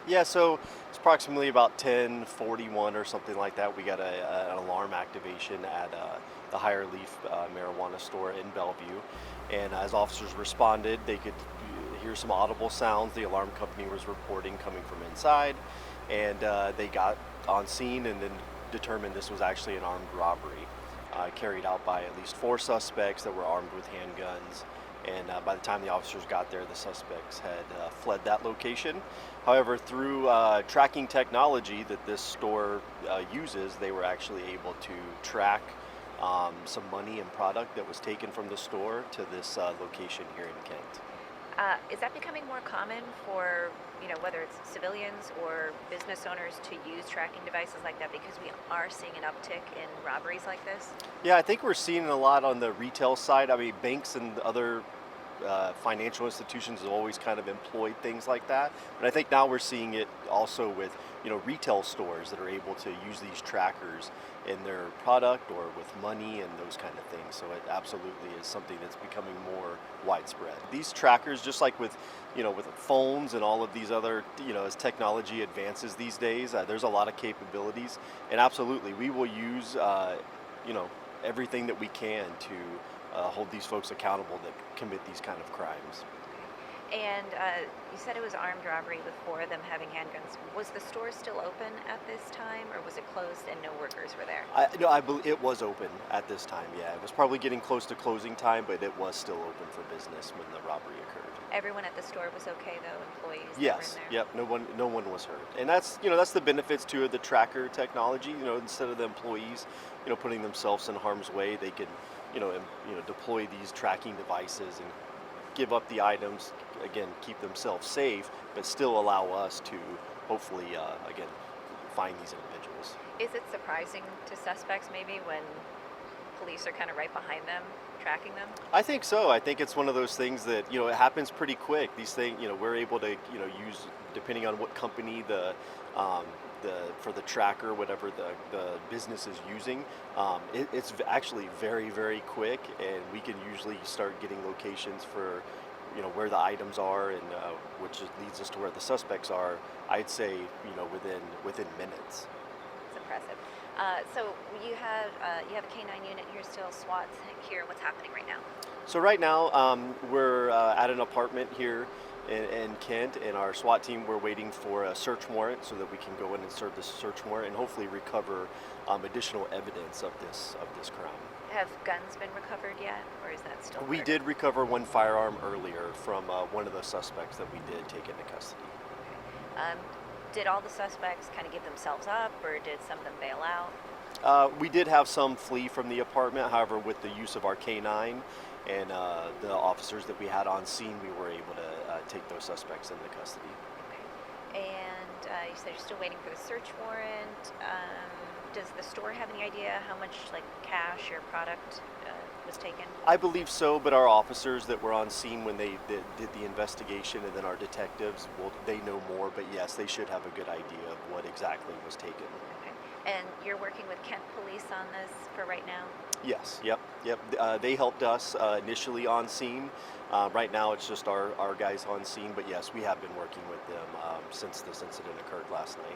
Yeah, so it's approximately about 10:41 or something like that. We got an alarm activation at the Higher Leaf marijuana store in Bellevue. And as officers responded, they could hear some audible sounds the alarm company was reporting coming from inside. And they got on scene and then determined this was actually an armed robbery carried out by at least four suspects that were armed with handguns. And by the time the officers got there, the suspects had fled that location. However, through tracking technology that this store uses, they were actually able to track some money and product that was taken from the store to this location here in Kent. Is that becoming more common for, whether it's civilians or business owners to use tracking devices like that because we are seeing an uptick in robberies like this? Yeah, I think we're seeing it a lot on the retail side. I mean, banks and other financial institutions have always kind of employed things like that. But I think now we're seeing it also with retail stores that are able to use these trackers in their product or with money and those kind of things. So it absolutely is something that's becoming more widespread. These trackers, just like with phones and all of these other, as technology advances these days, there's a lot of capabilities, and absolutely we will use you know everything that we can to hold these folks accountable that commit these kind of crimes. And you said it was armed robbery with four of them having handguns. Was the store still open at this time, or was it closed and no workers were there? No, I believe it was open at this time. Yeah, it was probably getting close to closing time, but it was still open for business when the robbery occurred. Everyone at the store was okay, though, employees that were in Yes, there? yep. No one was hurt, and that's the benefits too of the tracker technology. Instead of the employees, putting themselves in harm's way, they can, deploy these tracking devices and give up the items, again, keep themselves safe, but still allow us to hopefully, again, find these individuals. Is it surprising to suspects maybe when police are kind of right behind them, tracking them? I think so. I think it's one of those things that, it happens pretty quick. These things, we're able to, use, depending on what company for the tracker, whatever the business is using, it's actually very, very quick, and we can usually start getting locations for, where the items are, and leads us to where the suspects are. I'd say, within minutes. It's impressive. So you have a canine unit here still, SWAT's here. What's happening right now? So right now, we're at an apartment here in Kent, and our SWAT team, we're waiting for a search warrant so that we can go in and serve this search warrant and hopefully recover additional evidence of this crime. Have guns been recovered yet, or is that still? We did recover one firearm earlier from one of the suspects that we did take into custody. Okay. Did all the suspects kind of give themselves up, or did some of them bail out? We did have some flee from the apartment. However, with the use of our K9 and the officers that we had on scene, we were able to take those suspects into custody. Okay. And you said you're still waiting for the search warrant. Does the store have any idea how much cash or product was taken? I believe so, but our officers that were on scene when they did the investigation, and then our detectives, they know more. But yes, they should have a good idea of what exactly was taken. Okay. And you're working with Kent Police on this for right now? Yes, yep. They helped us initially on scene. Right now it's just our guys on scene, but yes, we have been working with them since this incident occurred last night.